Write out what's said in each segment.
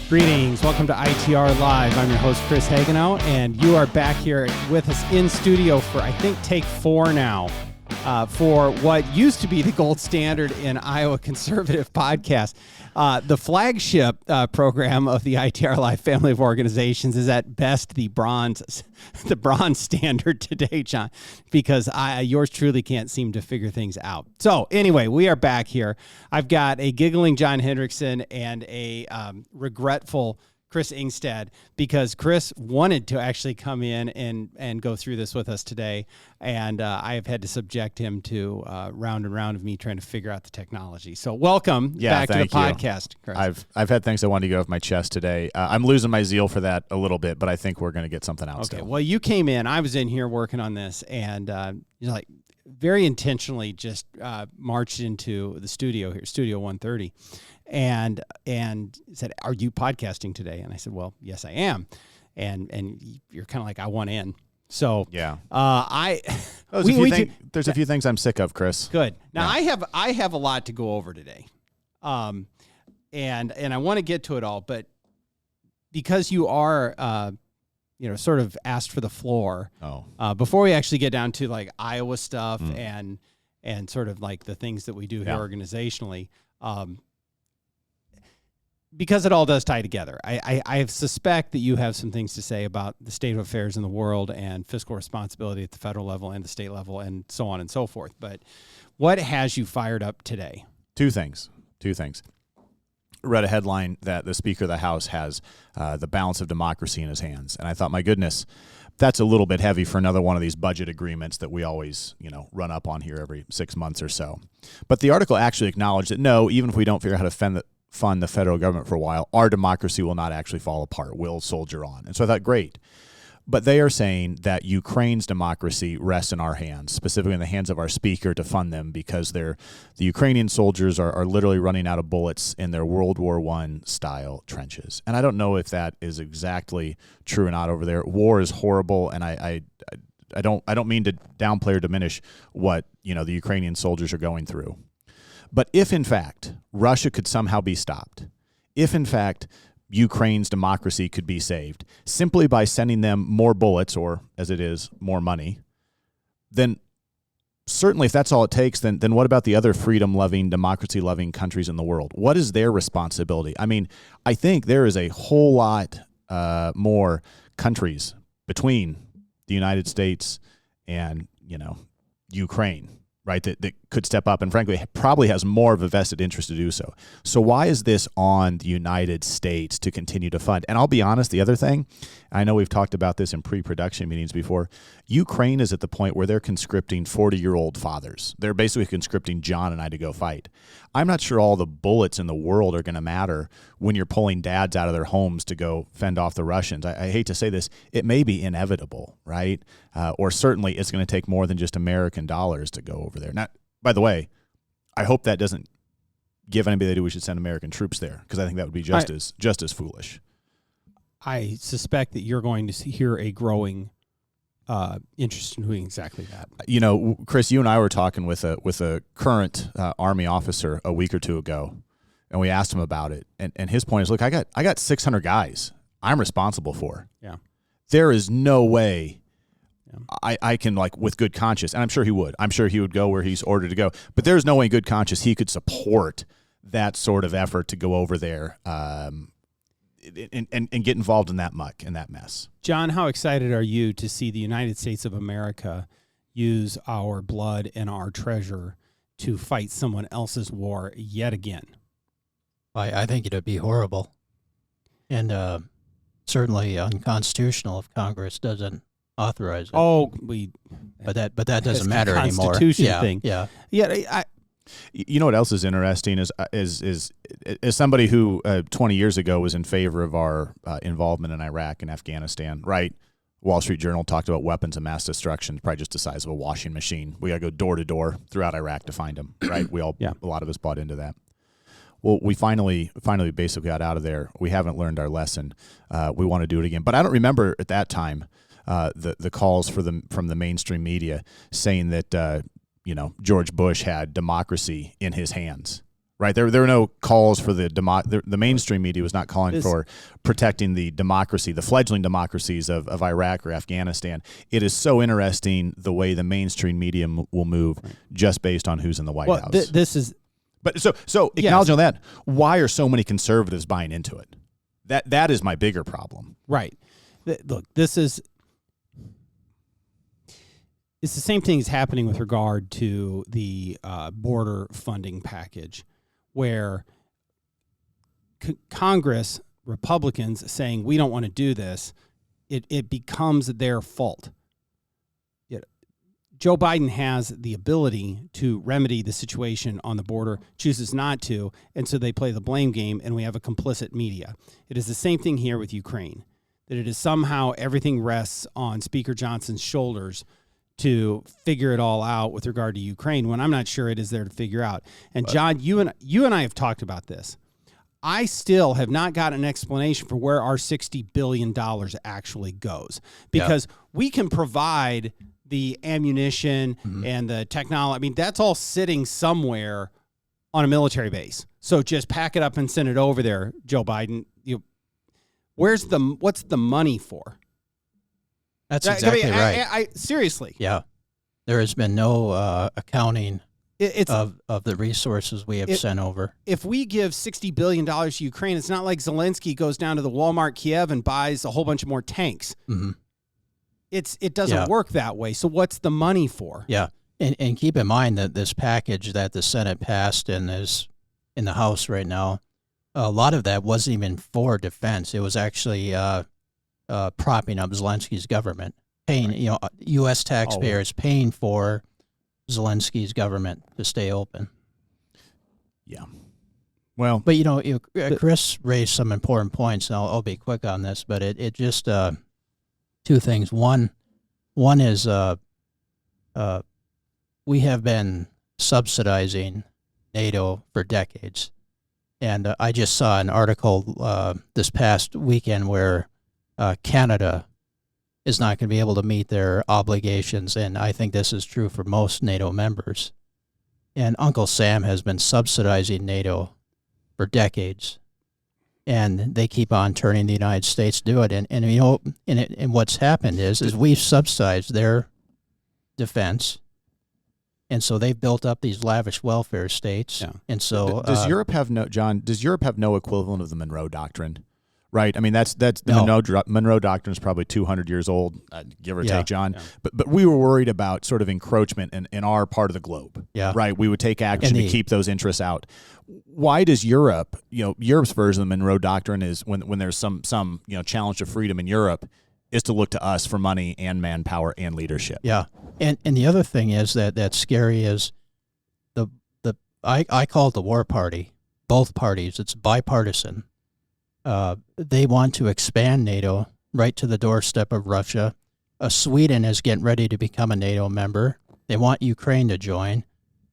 Greetings. Welcome to ITR Live. I'm your host, Chris Hagenow, and you are back here with us in studio for, I think, take 4 now, for what used to be the gold standard in Iowa conservative podcast. The flagship program of the ITR Live family of organizations is at best the bronze standard today, John, because yours truly can't seem to figure things out. So anyway, we are back here. I've got a giggling John Hendrickson and a regretful Chris Ingstad, because Chris wanted to actually come in and go through this with us today, and I have had to subject him to round and round of me trying to figure out the technology. So welcome back to the podcast, Chris. I've had things I wanted to get off my chest today. I'm losing my zeal for that a little bit, but I think we're going to get something out. Okay, still. Well, you came in. I was in here working on this, and you're like very intentionally just marched into the studio here, Studio 130. And said, "Are you podcasting today?" And I said, "Well, yes, I am." And you're kind of like, "I want in." So yeah, there's a few things I'm sick of, Chris. Good. Now yeah. I have a lot to go over today, and I want to get to it all, but because you are sort of asked for the floor. Before we actually get down to like Iowa stuff and sort of like the things that we do here organizationally. Because it all does tie together. I suspect that you have some things to say about the state of affairs in the world and fiscal responsibility at the federal level and the state level and so on and so forth. But what has you fired up today? Two things. Read a headline that the Speaker of the House has the balance of democracy in his hands. And I thought, my goodness, that's a little bit heavy for another one of these budget agreements that we always, run up on here every 6 months or so. But the article actually acknowledged that, no, even if we don't figure out how to fund the federal government for a while, our democracy will not actually fall apart. We'll soldier on. And so I thought, great. But they are saying that Ukraine's democracy rests in our hands, specifically in the hands of our speaker to fund them, because the Ukrainian soldiers are literally running out of bullets in their World War I style trenches. And I don't know if that is exactly true or not over there. War is horrible, and I don't mean to downplay or diminish what the Ukrainian soldiers are going through. But if, in fact, Russia could somehow be stopped, if, in fact, Ukraine's democracy could be saved simply by sending them more bullets or, as it is, more money, then certainly if that's all it takes, then what about the other freedom-loving, democracy-loving countries in the world? What is their responsibility? I mean, I think there is a whole lot more countries between the United States and, Ukraine, right, that could step up and, frankly, probably has more of a vested interest to do so. So why is this on the United States to continue to fund? And I'll be honest, the other thing, I know we've talked about this in pre-production meetings before, Ukraine is at the point where they're conscripting 40-year-old fathers. They're basically conscripting John and I to go fight. I'm not sure all the bullets in the world are going to matter when you're pulling dads out of their homes to go fend off the Russians. I hate to say this, it may be inevitable, right? Or certainly it's going to take more than just American dollars to go over there. Now, by the way, I hope that doesn't give anybody the idea we should send American troops there, because I think that would be just as foolish. I suspect that you're going to hear a growing interest in doing exactly that. Chris, you and I were talking with a current Army officer a week or two ago, and we asked him about it. And his point is, look, I got 600 guys I'm responsible for. Yeah. There is no way I can, with good conscience, and I'm sure he would. I'm sure he would go where he's ordered to go. But there's no way in good conscience he could support that sort of effort to go over there and get involved in that muck and that mess. John, how excited are you to see the United States of America use our blood and our treasure to fight someone else's war yet again? I think it'd be horrible, and certainly unconstitutional if Congress doesn't authorize it. But that doesn't matter anymore. Constitution thing. Yeah. You know what else is interesting is as somebody who 20 years ago was in favor of our involvement in Iraq and Afghanistan, right? Wall Street Journal talked about weapons of mass destruction, probably just the size of a washing machine. We got to go door to door throughout Iraq to find them, right? A lot of us bought into that. Well, we finally basically got out of there. We haven't learned our lesson. We want to do it again. But I don't remember at that time the calls from the mainstream media saying that George Bush had democracy in his hands, right? There were no calls for the mainstream media was not calling for protecting the democracy, the fledgling democracies of Iraq or Afghanistan. It is so interesting the way the mainstream media will move just based on who's in the White House. This is, but so acknowledging that, why are so many conservatives buying into it? That is my bigger problem. Right. Look, it's the same thing is happening with regard to the border funding package, where Congress, Republicans saying we don't want to do this, it becomes their fault. Joe Biden has the ability to remedy the situation on the border, chooses not to, and so they play the blame game, and we have a complicit media. It is the same thing here with Ukraine, that it is somehow everything rests on Speaker Johnson's shoulders to figure it all out with regard to Ukraine, when I'm not sure it is there to figure out. And John, you and I have talked about this. I still have not got an explanation for where our $60 billion actually goes, because we can provide the ammunition and the technology. I mean, that's all sitting somewhere on a military base. So just pack it up and send it over there, Joe Biden. What's the money for? That's exactly right. I seriously. Yeah. There has been no accounting of the resources we have sent over. If we give $60 billion to Ukraine, it's not like Zelensky goes down to the Walmart Kiev and buys a whole bunch more tanks. Mm-hmm. It doesn't work that way. So what's the money for? Yeah. And keep in mind that this package that the Senate passed and is in the House right now, a lot of that wasn't even for defense. It was actually propping up Zelensky's government, paying U.S. taxpayers paying for Zelensky's government to stay open. Yeah. Well, but Chris raised some important points, and I'll be quick on this. But it just two things. One is we have been subsidizing NATO for decades, and I just saw an article this past weekend where Canada is not going to be able to meet their obligations, and I think this is true for most NATO members. And Uncle Sam has been subsidizing NATO for decades, and they keep on turning the United States to do it. And what's happened is we've subsidized their defense, and so they've built up these lavish welfare states. Yeah. And so does Europe have no equivalent of the Monroe Doctrine? Right. I mean, that's the Monroe Doctrine is probably 200 years old, give or take, John. Yeah. But we were worried about sort of encroachment in our part of the globe. Yeah. Right. We would take action to keep those interests out. Why does Europe, Europe's version of the Monroe Doctrine is when there's some challenge to freedom in Europe, is to look to us for money and manpower and leadership. Yeah. And the other thing is that's scary is I call it the war party. Both parties. It's bipartisan. They want to expand NATO right to the doorstep of Russia. Sweden is getting ready to become a NATO member. They want Ukraine to join.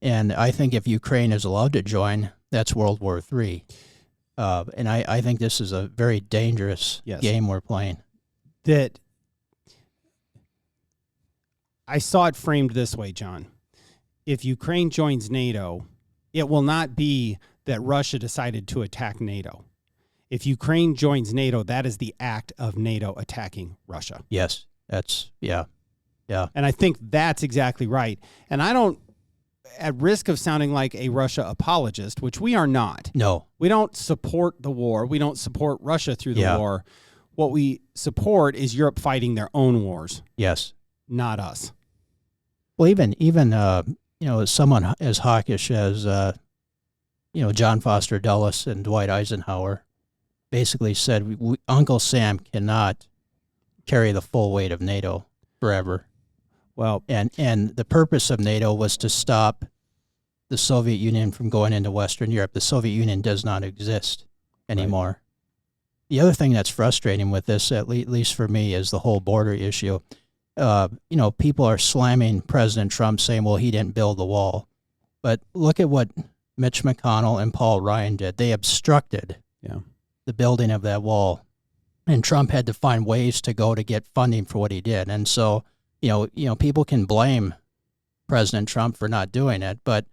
And I think if Ukraine is allowed to join, that's World War III. And I think this is a very dangerous game we're playing. That I saw it framed this way, John. If Ukraine joins NATO, it will not be that Russia decided to attack NATO. If Ukraine joins NATO, that is the act of NATO attacking Russia. Yes, yeah. And I think that's exactly right. And I don't, at risk of sounding like a Russia apologist, which we are not. No. We don't support the war. We don't support Russia through the war. What we support is Europe fighting their own wars. Yes. Not us. Well, even someone as hawkish as John Foster Dulles and Dwight Eisenhower basically said Uncle Sam cannot carry the full weight of NATO forever. Well, and the purpose of NATO was to stop the Soviet Union from going into Western Europe. The Soviet Union does not exist anymore. Right. The other thing that's frustrating with this, at least for me, is the whole border issue. People are slamming President Trump, saying, well, he didn't build the wall. But look at what Mitch McConnell and Paul Ryan did. They obstructed the building of that wall. And Trump had to find ways to go to get funding for what he did. And so, people can blame President Trump for not doing it, but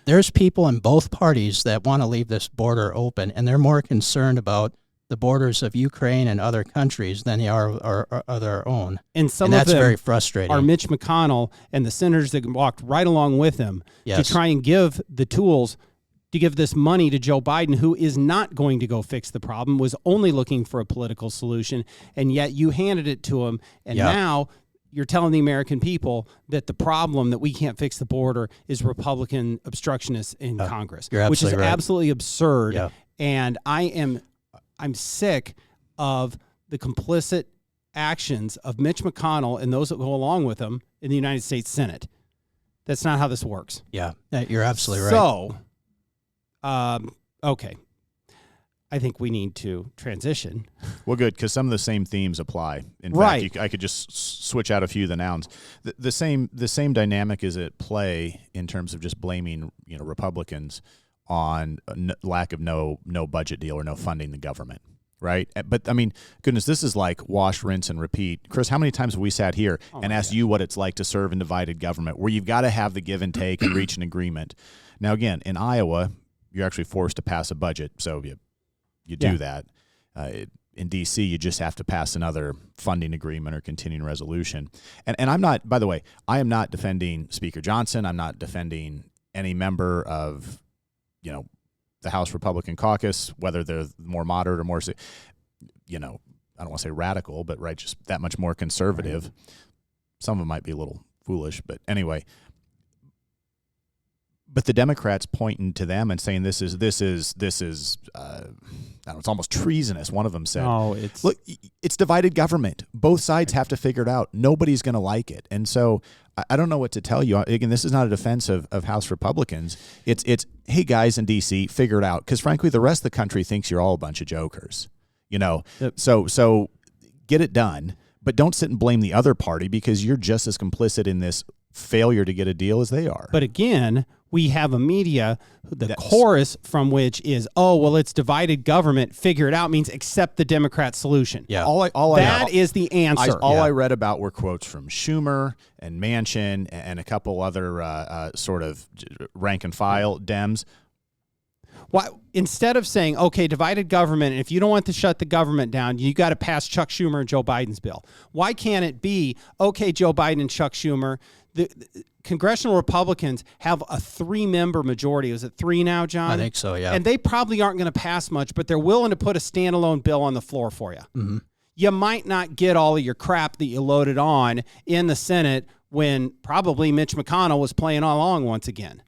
there's people in both parties that want to leave this border open, and they're more concerned about the borders of Ukraine and other countries than they are their own. And that's very frustrating. Are Mitch McConnell and the senators that walked right along with him Yes. to try and give the tools to give this money to Joe Biden, who is not going to go fix the problem, was only looking for a political solution, and yet you handed it to him, and now you're telling the American people that the problem that we can't fix the border is Republican obstructionists in Congress, which is absolutely absurd. Yeah. And I'm sick of the complicit actions of Mitch McConnell and those that go along with him in the United States Senate. That's not how this works. Yeah, you're absolutely right. So, okay. I think we need to transition. Well, good, because some of the same themes apply. In fact, I could just switch out a few of the nouns. The same dynamic is at play in terms of just blaming Republicans on lack of no budget deal or no funding the government, right? But, I mean, goodness, this is like wash, rinse, and repeat. Chris, how many times have we sat here and asked you what it's like to serve in divided government, where you've got to have the give and take and reach an agreement? Now, again, in Iowa, you're actually forced to pass a budget, so you do that. In D.C., you just have to pass another funding agreement or continuing resolution. And I'm not, by the way, I am not defending Speaker Johnson. I'm not defending any member of the House Republican caucus, whether they're more moderate or more, I don't want to say radical, but just that much more conservative. Right. Some of them might be a little foolish, but anyway. But the Democrats pointing to them and saying this is I don't know, it's almost treasonous. One of them said, "Look, it's divided government. Both sides have to figure it out. Nobody's going to like it." And so I don't know what to tell you. Again, this is not a defense of House Republicans. It's hey guys in D.C., figure it out, because frankly, the rest of the country thinks you're all a bunch of jokers. Yep. So get it done, but don't sit and blame the other party, because you're just as complicit in this failure to get a deal as they are. But again, we have a media, the chorus from which is, oh, well, it's divided government. Figure it out means accept the Democrat solution. Yeah. That is the answer. I read about were quotes from Schumer and Manchin and a couple other sort of rank and file Dems. Why, instead of saying, okay, divided government, and if you don't want to shut the government down, you got to pass Chuck Schumer and Joe Biden's bill. Why can't it be, okay, Joe Biden and Chuck Schumer, the congressional Republicans have a 3-member majority. Is it 3 now, John? I think so, yeah. And they probably aren't going to pass much, but they're willing to put a standalone bill on the floor for you. Mm-hmm. You might not get all of your crap that you loaded on in the Senate when probably Mitch McConnell was playing along once again.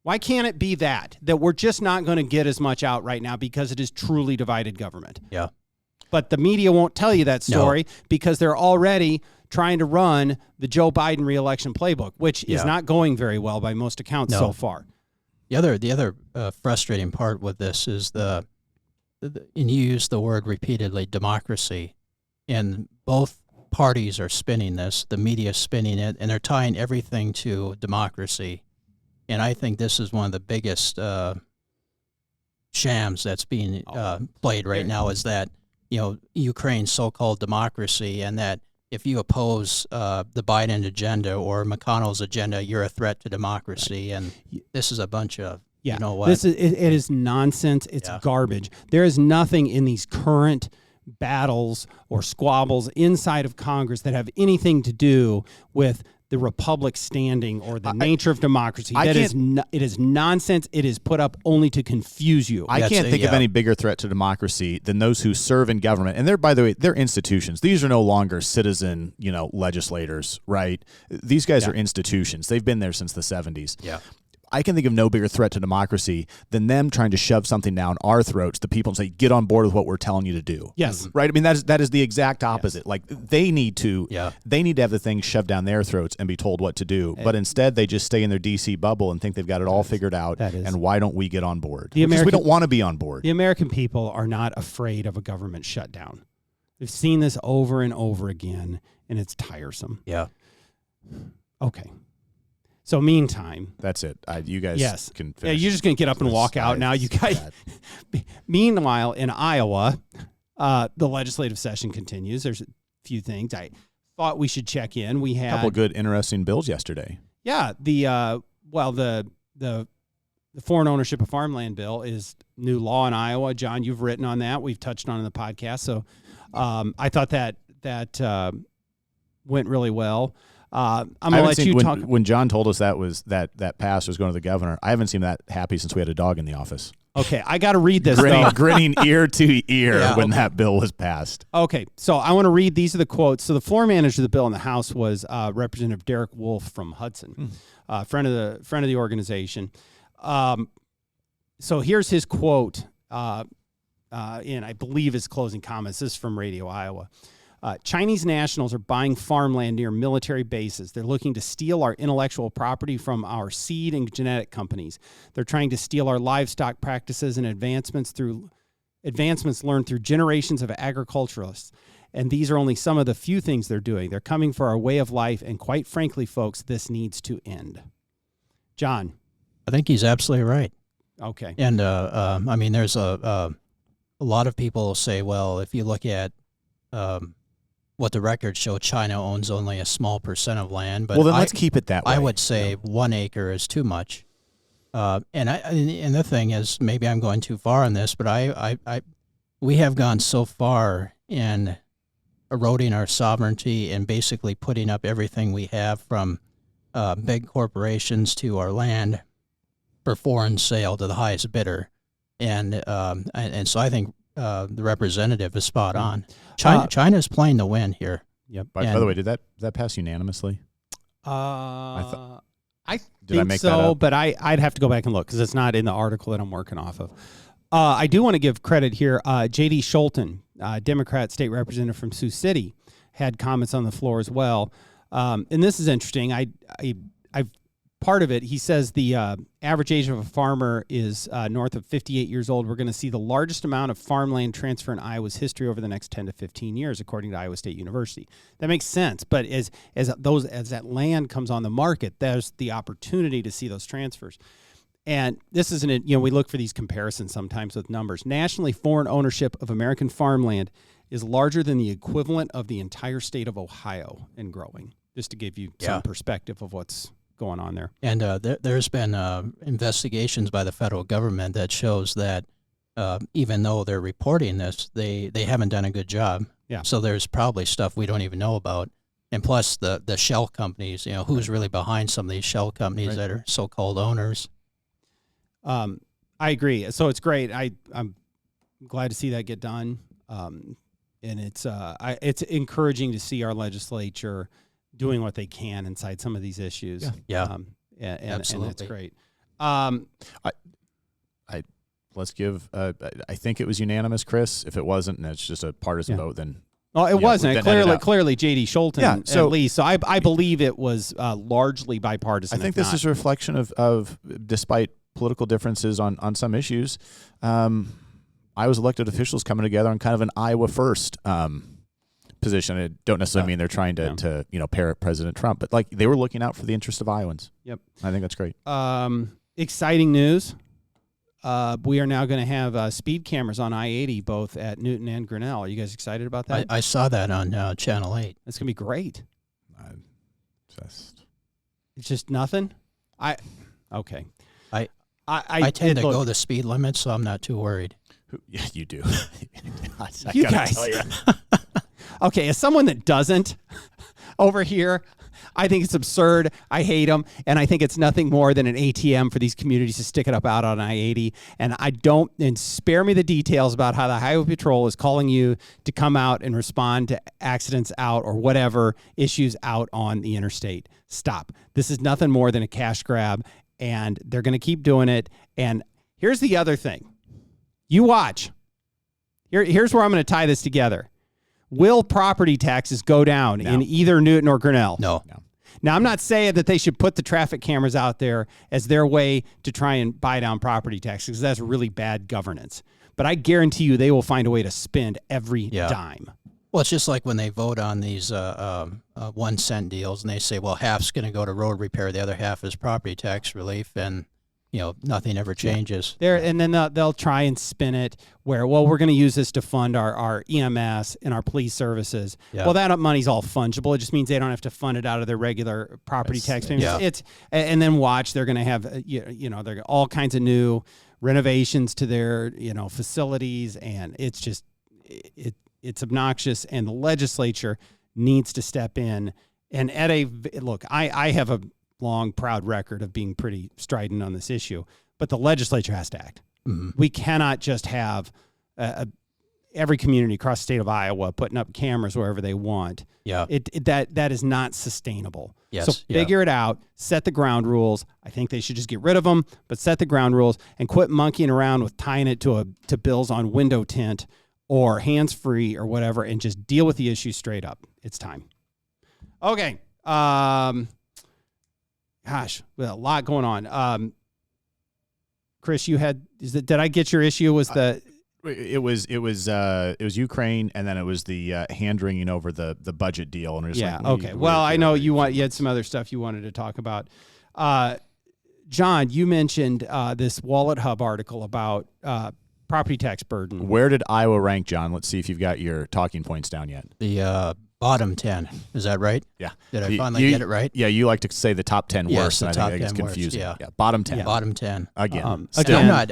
Why can't it be that we're just not going to get as much out right now because it is truly divided government? Yeah. But the media won't tell you that story because they're already trying to run the Joe Biden reelection playbook, which is not going very well by most accounts so far. The other frustrating part with this is and you use the word repeatedly, democracy, and both parties are spinning this. The media is spinning it, and they're tying everything to democracy. And I think this is one of the biggest shams that's being played right now, is that Ukraine's so-called democracy, and that if you oppose the Biden agenda or McConnell's agenda, you're a threat to democracy. And this is a bunch of you know what? It is nonsense. It's garbage. There is nothing in these current battles or squabbles inside of Congress that have anything to do with the republic standing or the nature of democracy. It is nonsense. It is put up only to confuse you. I can't think of any bigger threat to democracy than those who serve in government. And by the way, they're institutions. These are no longer citizen, legislators, right? These guys are institutions. They've been there since the 70s. Yeah. I can think of no bigger threat to democracy than them trying to shove something down our throats to people and say, get on board with what we're telling you to do. Yes. Right? I mean, that is the exact opposite. Yes. Like, they need to have the thing shoved down their throats and be told what to do. But instead, they just stay in their D.C. bubble and think they've got it all figured out. And why don't we get on board? Because we don't want to be on board. The American people are not afraid of a government shutdown. They've seen this over and over again, and it's tiresome. Yeah. Okay. So meantime, that's it. You guys can finish. Yeah, you're just going to get up and walk out now. You guys. Meanwhile, in Iowa, the legislative session continues. There's a few things I thought we should check in. We had a couple of good, interesting bills yesterday. Yeah, the the foreign ownership of farmland bill is new law in Iowa. John, you've written on that. We've touched on it in the podcast. So I thought that went really well. I'm going to let you talk. When John told us that pass was going to the governor, I haven't seen that happy since we had a dog in the office. Okay, I got to read this. Grinning ear to ear when that bill was passed. Okay, so I want to read. These are the quotes. So the floor manager of the bill in the House was Representative Derek Wolf from Hudson, friend of the organization. So here's his quote, and I believe his closing comments. This is from Radio Iowa. Chinese nationals are buying farmland near military bases. They're looking to steal our intellectual property from our seed and genetic companies. They're trying to steal our livestock practices and advancements learned through generations of agriculturalists. And these are only some of the few things they're doing. They're coming for our way of life, and quite frankly, folks, this needs to end. John. I think he's absolutely right. Okay. And, I mean, there's a lot of people say, well, if you look at what the records show, China owns only a small percent of land. But well, then let's keep it that way. I would say 1 acre is too much. And the thing is, maybe I'm going too far on this, but we have gone so far in eroding our sovereignty and basically putting up everything we have, from big corporations to our land, for foreign sale to the highest bidder. And so I think the representative is spot on. China's playing to win here. Yep. By the way, did that pass unanimously? I make think that so, up? but I'd have to go back and look because it's not in the article that I'm working off of. I do want to give credit here. J.D. Scholten, Democrat state representative from Sioux City, had comments on the floor as well. And this is interesting. I've part of it, he says the average age of a farmer is north of 58 years old. We're going to see the largest amount of farmland transfer in Iowa's history over the next 10 to 15 years, according to Iowa State University. That makes sense. But as that land comes on the market, there's the opportunity to see those transfers. And this isn't, we look for these comparisons sometimes with numbers. Nationally, foreign ownership of American farmland is larger than the equivalent of the entire state of Ohio and growing, just to give you some perspective of what's going on there. And there's been investigations by the federal government that shows that even though they're reporting this, they haven't done a good job. Yeah. So there's probably stuff we don't even know about. And plus the shell companies, who's really behind some of these shell companies that are so-called owners. I agree. So it's great. I'm glad to see that get done. And it's encouraging to see our legislature doing what they can inside some of these issues. And absolutely. And that's great. Let's give, I think it was unanimous, Chris. If it wasn't, and it's just a partisan vote, then. Well, it wasn't. Clearly J.D. Scholten, at least. So I believe it was largely bipartisan. I think this is a reflection of despite political differences on some issues, Iowa's elected officials coming together on kind of an Iowa first position. I don't necessarily mean they're trying to parrot President Trump, but like they were looking out for the interest of Iowans. Yep. I think that's great. Exciting news. We are now going to have speed cameras on I-80, both at Newton and Grinnell. Are you guys excited about that? I saw that on Channel 8. That's going to be great. It's just nothing? Okay. I tend to go the speed limit, so I'm not too worried. Yeah, you do. You guys. Okay, as someone that doesn't over here, I think it's absurd. I hate them, and I think it's nothing more than an ATM for these communities to stick it up out on I-80. And spare me the details about how the Highway Patrol is calling you to come out and respond to accidents out or whatever issues out on the interstate. Stop. This is nothing more than a cash grab, and they're going to keep doing it. And here's the other thing. You watch. Here's where I'm going to tie this together. Will property taxes go down in either Newton or Grinnell? No. Now, I'm not saying that they should put the traffic cameras out there as their way to try and buy down property taxes, because that's really bad governance. But I guarantee you they will find a way to spend every dime. Well, it's just like when they vote on these 1-cent deals, and they say, well, half's going to go to road repair, the other half is property tax relief, and nothing ever changes. And then they'll try and spin it where, well, we're going to use this to fund our EMS and our police services. Yeah. Well, that money's all fungible. It just means they don't have to fund it out of their regular property tax payments. Yeah. And then watch, they're going to have, they're all kinds of new renovations to their, facilities. And it's just, it's obnoxious. And the legislature needs to step in. And I have a long, proud record of being pretty strident on this issue, but the legislature has to act. Mm-hmm. We cannot just have every community across the state of Iowa putting up cameras wherever they want. Yeah. That is not sustainable. Yes. So figure it out, set the ground rules. I think they should just get rid of them, but set the ground rules and quit monkeying around with tying it to bills on window tint or hands-free or whatever, and just deal with the issue straight up. It's time. Okay. Gosh, a lot going on. Chris, did I get your issue? It was Ukraine, and then it was the hand-wringing over the budget deal. And okay. Well, I know you had some other stuff you wanted to talk about. John, you mentioned this Wallet Hub article about property tax burden. Where did Iowa rank, John? Let's see if you've got your talking points down yet. The bottom 10. Is that right? Yeah. Did I finally get it right? Yeah, you like to say the top 10 Yes, worst, the and top I think 10 it's confusing. worst, Yeah, bottom 10. Yeah. Bottom 10. Again.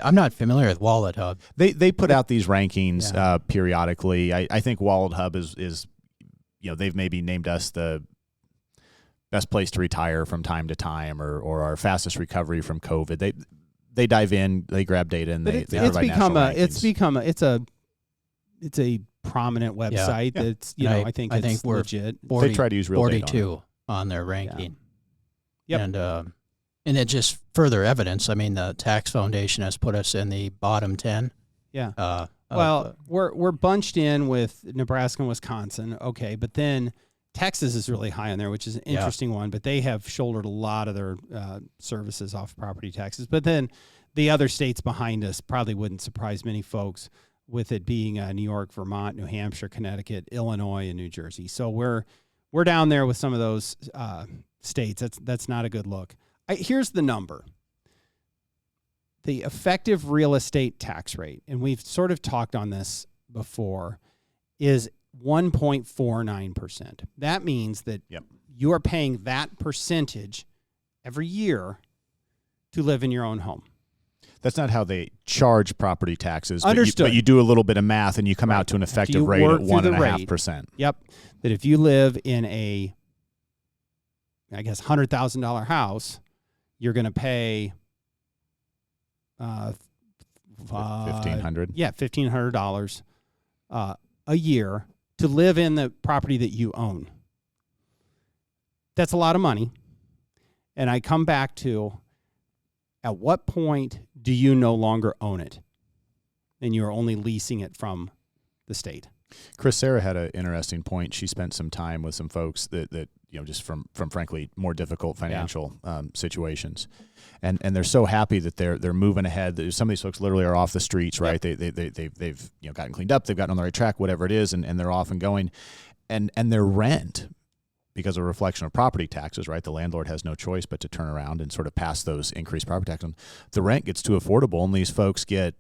I'm not familiar with Wallet Hub. They put out these rankings periodically. I think Wallet Hub is they've maybe named us the best place to retire from time to time, or our fastest recovery from COVID. They dive in, they grab data, and they provide national rankings. It's a prominent website that's I think it's we're legit. They try to use real 42 on their ranking. Yep. And it just further evidence. I mean, the Tax Foundation has put us in the bottom 10. Yeah. We're bunched in with Nebraska and Wisconsin. Okay, but then Texas is really high on there, which is an interesting one. But they have shouldered a lot of their services off property taxes. But then the other states behind us probably wouldn't surprise many folks, with it being New York, Vermont, New Hampshire, Connecticut, Illinois, and New Jersey. So we're down there with some of those states. That's not a good look. Here's the number. The effective real estate tax rate, and we've sort of talked on this before, is 1.49%. That means that you are paying that percentage every year to live in your own home. That's not how they charge property taxes. Understood. But you do a little bit of math, and you come out to an effective rate at 1.5%. Yep. That if you live in a, $100,000 house, you're going to pay $1,500. Yeah, $1,500 a year to live in the property that you own. That's a lot of money. And I come back to, at what point do you no longer own it and you're only leasing it from the state? Chris, Sarah had an interesting point. She spent some time with some folks that just from frankly more difficult financial situations, and they're so happy that they're moving ahead. Some of these folks literally are off the streets, right? They've gotten cleaned up, they've gotten on the right track, whatever it is, and they're off and going, and their rent, because of a reflection of property taxes, right? The landlord has no choice but to turn around and sort of pass those increased property taxes on. The rent gets too affordable, and these folks get,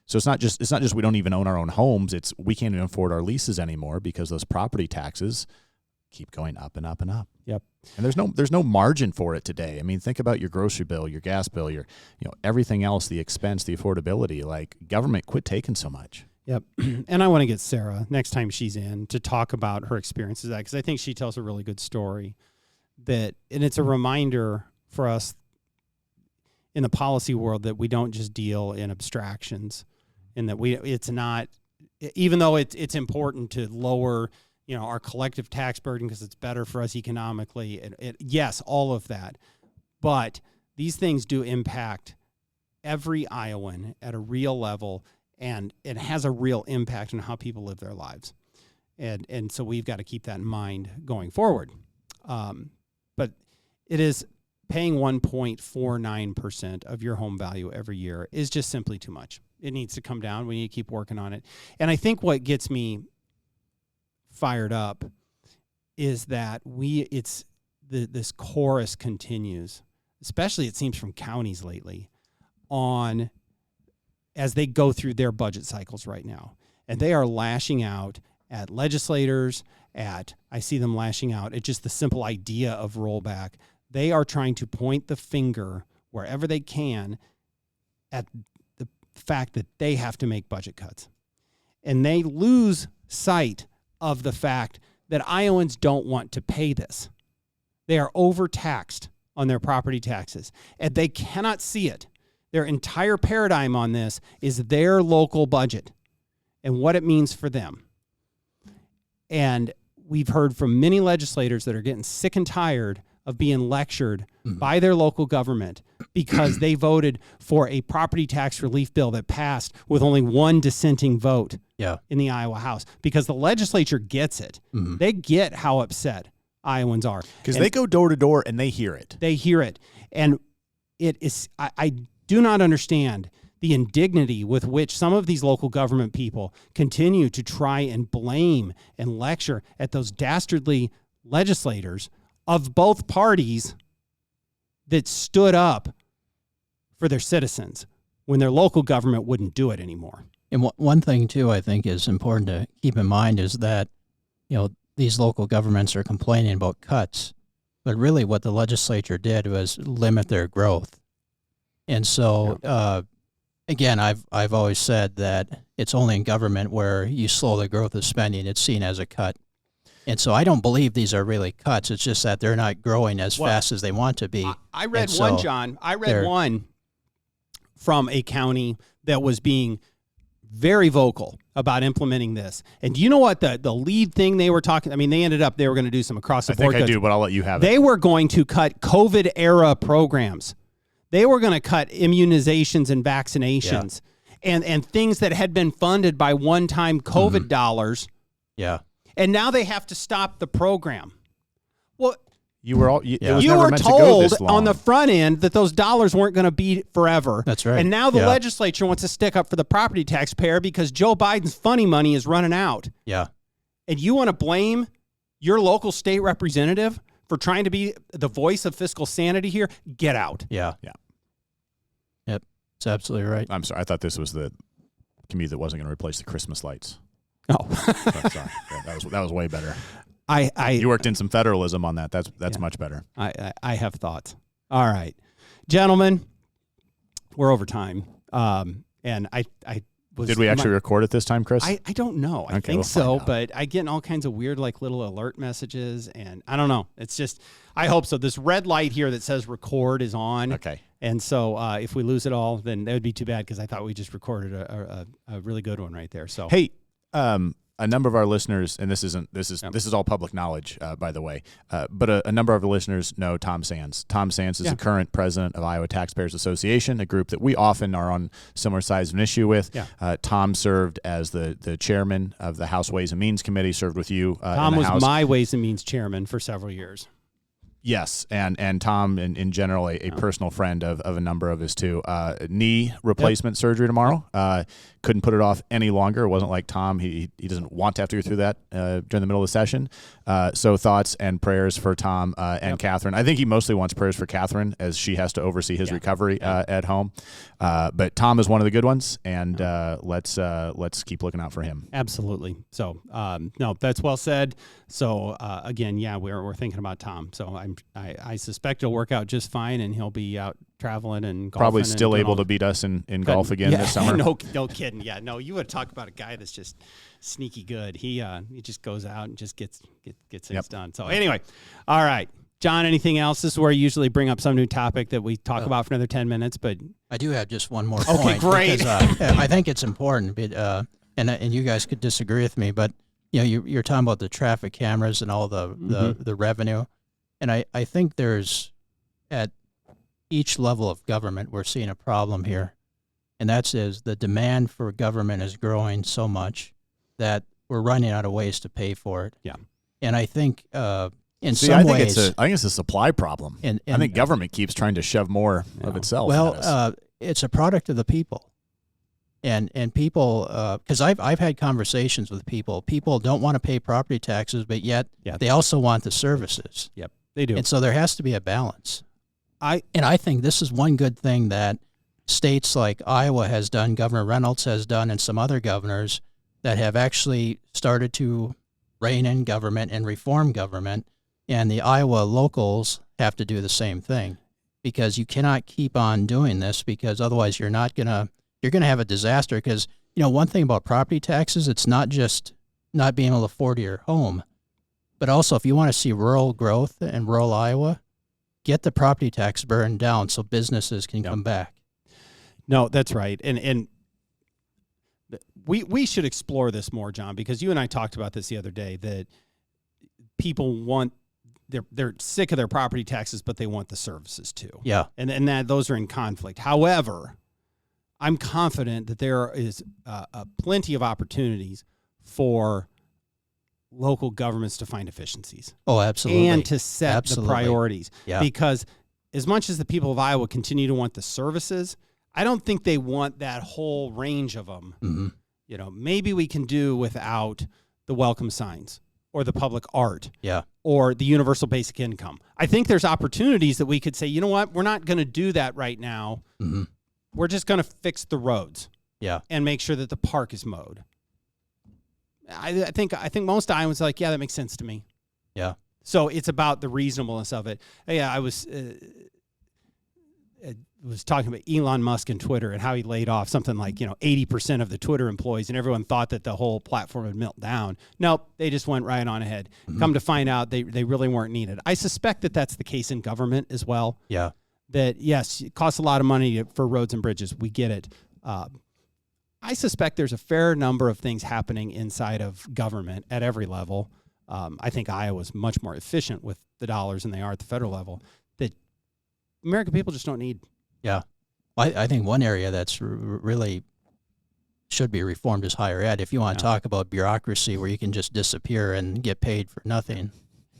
so it's not just we don't even own our own homes. It's we can't even afford our leases anymore because those property taxes keep going up and up and up. Yep. And there's no margin for it today. I mean, think about your grocery bill, your gas bill, your everything else, the expense, the affordability. Like, government, quit taking so much. Yep. And I want to get Sarah next time she's in to talk about her experiences, because I think she tells a really good story, and it's a reminder for us in the policy world that we don't just deal in abstractions, and that it's not, even though it's important to lower our collective tax burden because it's better for us economically. Yes, all of that. But these things do impact every Iowan at a real level, and it has a real impact on how people live their lives. And so we've got to keep that in mind going forward. But it is paying 1.49% of your home value every year is just simply too much. It needs to come down. We need to keep working on it. And I think what gets me fired up is that this chorus continues especially it seems from counties lately, on as they go through their budget cycles right now. And they are lashing out at legislators, I see them lashing out at just the simple idea of rollback. They are trying to point the finger wherever they can at the fact that they have to make budget cuts. And they lose sight of the fact that Iowans don't want to pay this. They are overtaxed on their property taxes, and they cannot see it. Their entire paradigm on this is their local budget and what it means for them. And we've heard from many legislators that are getting sick and tired of being lectured by their local government because they voted for a property tax relief bill that passed with only one dissenting vote in the Iowa House, because the legislature gets it. They get how upset Iowans are. Because they go door to door and they hear it. They hear it. And it is, I do not understand the indignity with which some of these local government people continue to try and blame and lecture at those dastardly legislators of both parties that stood up for their citizens when their local government wouldn't do it anymore. And one thing, too, I think is important to keep in mind is that, these local governments are complaining about cuts, but really what the legislature did was limit their growth. And so, again, I've always said that it's only in government where you slow the growth of spending, it's seen as a cut. And so I don't believe these are really cuts. It's just that they're not growing as fast as they want to be. I read one, John. I read one from a county that was being very vocal about implementing this. And do you know what the lead thing they were talking? I mean, they were going to do some across the board. I think I do, but I'll let you have it. They were going to cut COVID era programs. They were going to cut immunizations and vaccinations and things that had been funded by one-time COVID dollars. Yeah. And now they have to stop the program. Well, you were told on the front end that those dollars weren't going to be forever. That's right. And now the legislature wants to stick up for the property taxpayer because Joe Biden's funny money is running out. Yeah. And you want to blame your local state representative for trying to be the voice of fiscal sanity here? Get out. Yeah. Yep. It's absolutely right. I'm sorry. I thought this was the commute that wasn't going to replace the Christmas lights. Oh, sorry. That was way better. You you worked in some federalism on that. That's much better. I have thoughts. All right, gentlemen, we're over time. And I was. Did we actually record it this time, Chris? I don't know. I think so, but I get all kinds of weird little alert messages, and I don't know. It's just I hope so. This red light here that says record is on. Okay. And so if we lose it all, then that would be too bad because I thought we just recorded a really good one right there. So hey. A number of our listeners, and this is all public knowledge, by the way, but a number of our listeners know Tom Sands. Tom Sands is the current president of Iowa Taxpayers Association, a group that we often are on similar sides of an issue with. Yeah. Tom served as the chairman of the House Ways and Means Committee, served with you. Tom was my Ways and Means chairman for several years. Yes, and Tom, in general, a personal friend of a number of his too. Knee replacement surgery tomorrow. Couldn't put it off any longer. It wasn't like Tom. He doesn't want to have to go through that during the middle of the session. So thoughts and prayers for Tom and Catherine. I think he mostly wants prayers for Catherine as she has to oversee his recovery at home. But Tom is one of the good ones, and let's keep looking out for him. Absolutely. So no, that's well said. So again, we're thinking about Tom. So I suspect it'll work out just fine, and he'll be out traveling and golfing. Probably still able to beat us in golf again this summer. No kidding. Yeah, no, you would talk about a guy that's just sneaky good. He just goes out and just gets things done. So anyway, all right. John, anything else? This is where I usually bring up some new topic that we talk about for another 10 minutes, but I do have just one more point. Okay, great. Because, I think it's important, but, and you guys could disagree with me, but you're talking about the traffic cameras and all the revenue, and I think there's at each level of government we're seeing a problem here, and that's the demand for government is growing so much that we're running out of ways to pay for it. Yeah, and I think I think it's a supply problem. And I think government keeps trying to shove more of itself. Well, it's a product of the people, and people because I've had conversations with people. People don't want to pay property taxes, but yet they also want the services. Yep, they do. And so there has to be a balance. I think this is one good thing that states like Iowa has done, Governor Reynolds has done, and some other governors that have actually started to rein in government and reform government, and the Iowa locals have to do the same thing, because you cannot keep on doing this, because otherwise you're gonna have a disaster. Because one thing about property taxes, it's not just not being able to afford your home, but also if you want to see rural growth in rural Iowa, get the property tax burned down so businesses can come back. No, that's right, and we should explore this more, John, because you and I talked about this the other day, that people want. They're sick of their property taxes, but they want the services too. Yeah, and that those are in conflict. However, I'm confident that there is plenty of opportunities for local governments to find efficiencies. Oh, absolutely, and to set the priorities. Yeah, because as much as the people of Iowa continue to want the services, I don't think they want that whole range of them. Mm-hmm. Maybe we can do without the welcome signs, or the public art, or the universal basic income. I think there's opportunities that we could say, you know what, we're not going to do that right now. Mm-hmm. We're just going to fix the roads, and make sure that the park is mowed. I think most Iowans are like, yeah, that makes sense to me. Yeah. So it's about the reasonableness of it. Yeah, I was talking about Elon Musk and Twitter and how he laid off something like 80% of the Twitter employees, and everyone thought that the whole platform would melt down. Nope, they just went right on ahead. Mm-hmm. Come to find out, they really weren't needed. I suspect that that's the case in government as well. Yeah. That yes, it costs a lot of money for roads and bridges. We get it. I suspect there's a fair number of things happening inside of government at every level. I think Iowa's much more efficient with the dollars than they are at the federal level, that American people just don't need. Yeah. I think one area that's really should be reformed is higher ed. If you want to talk about bureaucracy where you can just disappear and get paid for nothing,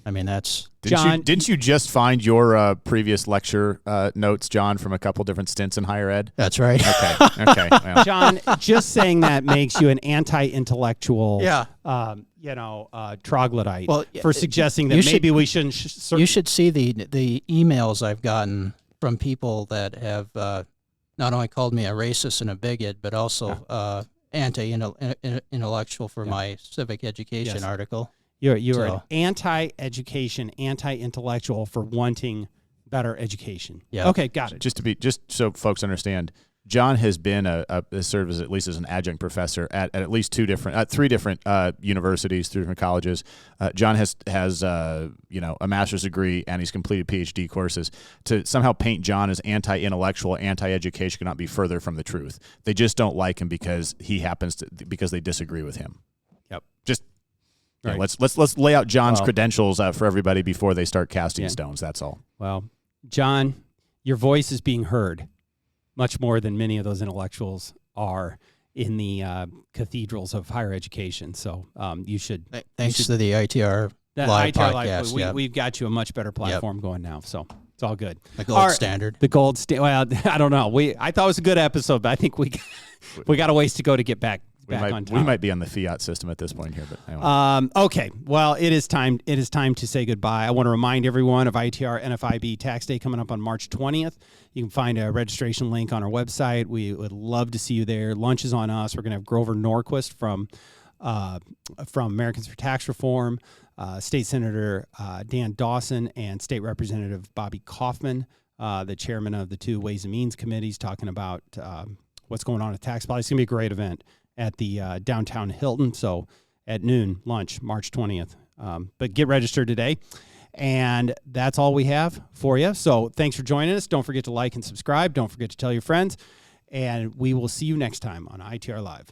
I mean, that's... Didn't you just find your previous lecture notes, John, from a couple different stints in higher ed? That's right. Okay. Well. John, just saying that makes you an anti-intellectual, troglodyte for suggesting that maybe we shouldn't... You should see the emails I've gotten from people that have not only called me a racist and a bigot, but also anti-intellectual for my civic education article. You're an anti-education, anti-intellectual for wanting better education. Yeah. Okay, got it. Just so folks understand, John has been served as at least as an adjunct professor at least three different universities, 3 different colleges. John has a master's degree, and he's completed PhD courses. To somehow paint John as anti-intellectual, anti-education cannot be further from the truth. They just don't like him because they disagree with him. Yep. Just. Right. Let's lay out John's credentials for everybody before they start casting stones. That's all. Well, John, your voice is being heard much more than many of those intellectuals are in the cathedrals of higher education. So you should. Thanks to the ITR Live podcast. We've got you a much better platform going now. So it's all good. The gold standard. The gold standard. Well, I don't know. I thought it was a good episode, but I think we got a ways to go to get back. We might be on the fiat system at this point here, but anyway. Okay. Well, it is time to say goodbye. I want to remind everyone of ITR NFIB Tax Day coming up on March 20th. You can find a registration link on our website. We would love to see you there. Lunch is on us. We're going to have Grover Norquist from Americans for Tax Reform, State Senator Dan Dawson, and State Representative Bobby Kaufman, the chairman of the 2 Ways and Means committees, talking about what's going on with tax policy. It's going to be a great event at the downtown Hilton. So at noon, lunch, March 20th. But get registered today. And that's all we have for you. So thanks for joining us. Don't forget to like and subscribe. Don't forget to tell your friends. And we will see you next time on ITR Live.